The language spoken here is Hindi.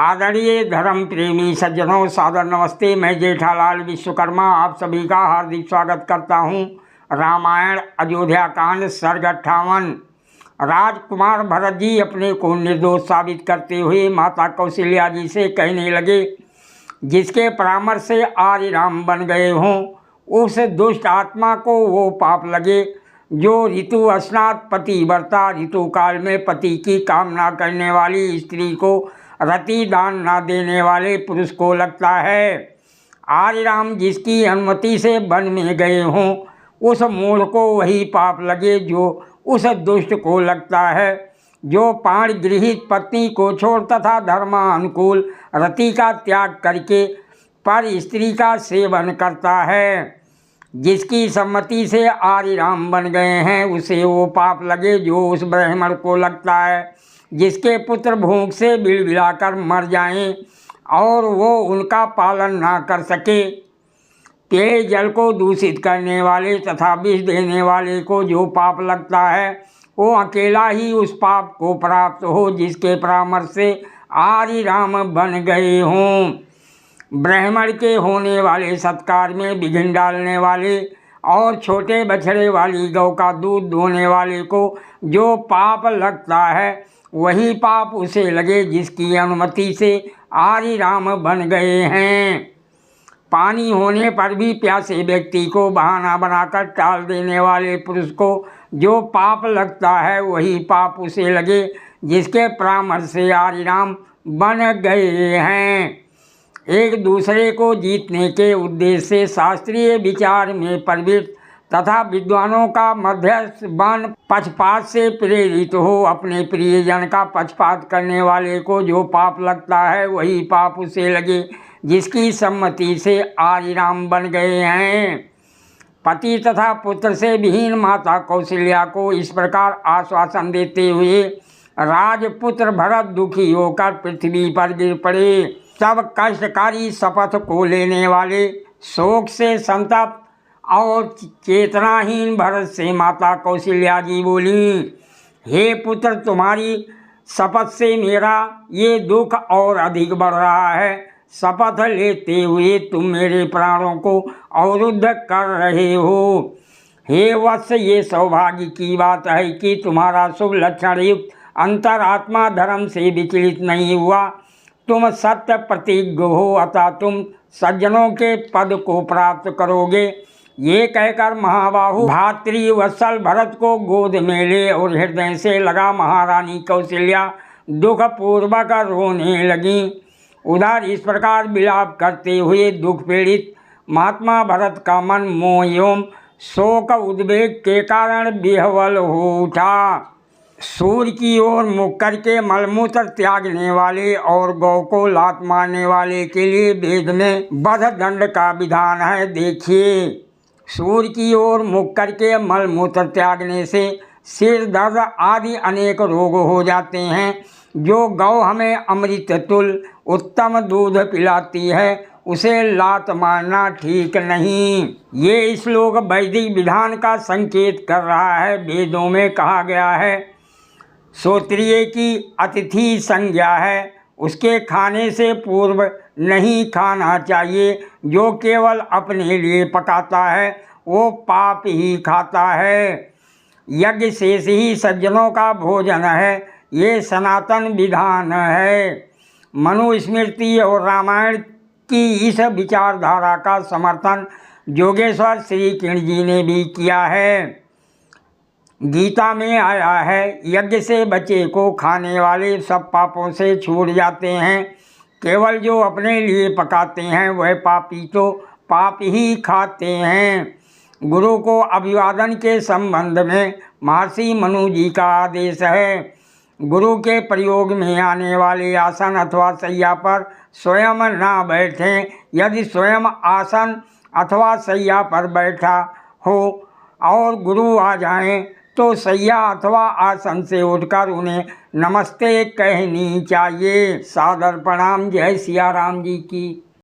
आदरणीय धर्म प्रेमी सज्जनों, सादर नमस्ते। मैं जेठालाल विश्वकर्मा आप सभी का हार्दिक स्वागत करता हूं। रामायण अयोध्या कांड सर्ग 58। राजकुमार भरत जी अपने को निर्दोष साबित करते हुए माता कौशल्या जी से कहने लगे, जिसके परामर्श से आर्य राम बन गए हों, उस दुष्ट आत्मा को वो पाप लगे जो ऋतु अस्नात पतिव्रता, ऋतु काल में पति की कामना करने वाली स्त्री को रति दान न देने वाले पुरुष को लगता है। आर्य राम जिसकी अनुमति से वन में गए हों, उस मूढ़ को वही पाप लगे जो उस दुष्ट को लगता है, जो पाण गृहित पत्नी को छोड़ तथा धर्मानुकूल रति का त्याग करके पर स्त्री का सेवन करता है। जिसकी सम्मति से आर्य राम बन गए हैं, उसे वो पाप लगे जो उस ब्राह्मण को लगता है, जिसके पुत्र भूख से बिलबिलाकर मर जाएं और वो उनका पालन ना कर सके। पेय जल को दूषित करने वाले तथा विष देने वाले को जो पाप लगता है, वो अकेला ही उस पाप को प्राप्त हो जिसके परामर्श से आर्य राम बन गए हों। ब्राह्मण के होने वाले सत्कार में विघ्न डालने वाले और छोटे बछड़े वाली गौ का दूध दोहने वाले को जो पाप लगता है, वही पाप उसे लगे जिसकी अनुमति से आर्य राम बन गए हैं। पानी होने पर भी प्यासे व्यक्ति को बहाना बनाकर टाल देने वाले पुरुष को जो पाप लगता है, वही पाप उसे लगे जिसके परामर्श से आर्य राम बन गए हैं। एक दूसरे को जीतने के उद्देश्य से शास्त्रीय विचार में प्रवृत्त तथा विद्वानों का मध्यस्थ बन पक्षपात से प्रेरित हो अपने प्रियजन का पक्षपात करने वाले को जो पाप लगता है, वही पाप उसे लगे जिसकी सम्मति से आर्य राम बन गए हैं। पति तथा पुत्र से विहीन माता कौशल्या को इस प्रकार आश्वासन देते हुए राजपुत्र भरत दुखी होकर पृथ्वी पर गिर पड़े। तब कष्टकारी शपथ को लेने वाले शोक से संतप्त और चेतनाहीन भरत से माता कौशल्या जी बोली, हे पुत्र, तुम्हारी शपथ से मेरा ये दुख और अधिक बढ़ रहा है। शपथ लेते हुए तुम मेरे प्राणों को अवरुद्ध कर रहे हो। हे वत्स, ये सौभाग्य की बात है कि तुम्हारा शुभ लक्षण युक्त अंतरात्मा धर्म से विचलित नहीं हुआ। तुम सत्य प्रतिज्ञ हो, अतः तुम सज्जनों के पद को प्राप्त करोगे। ये कहकर महाबाहु भातृवत्सल भरत को गोद में ले और हृदय से लगा महारानी कौशल्या दुखपूर्वक रोने लगी। उधर इस प्रकार विलाप करते हुए दुख पीड़ित महात्मा भरत का मन मोह एवं शोक उद्वेग के कारण विह्वल हो उठा। सूर्य की ओर मुख करके मलमूत्र त्यागने वाले और गौ को लात मारने वाले के लिए वेद में वध दंड का विधान है। देखिए, सूर्य की ओर मुख करके मलमूत्र त्यागने से सिर दर्द आदि अनेक रोग हो जाते हैं। जो गौ हमें अमृत तुल्य उत्तम दूध पिलाती है, उसे लात मारना ठीक नहीं। ये श्लोक वैदिक विधान का संकेत कर रहा है। वेदों में कहा गया है, श्रोत्रिय की अतिथि संज्ञा है, उसके खाने से पूर्व नहीं खाना चाहिए। जो केवल अपने लिए पकाता है, वो पाप ही खाता है। यज्ञ शेष ही सज्जनों का भोजन है, ये सनातन विधान है। मनुस्मृति और रामायण की इस विचारधारा का समर्थन योगेश्वर श्री किरण जी ने भी किया है। गीता में आया है, यज्ञ से बचे को खाने वाले सब पापों से छूट जाते हैं। केवल जो अपने लिए पकाते हैं, वह पापी तो पाप ही खाते हैं। गुरु को अभिवादन के संबंध में महर्षि मनु जी का आदेश है। गुरु के प्रयोग में आने वाले आसन अथवा शैया पर स्वयं ना बैठें। यदि स्वयं आसन अथवा शैया पर बैठा हो और गुरु आ जाएं, तो शैया अथवा आसन से उठकर उन्हें नमस्ते कहनी चाहिए। सादर प्रणाम। जय सिया राम जी की।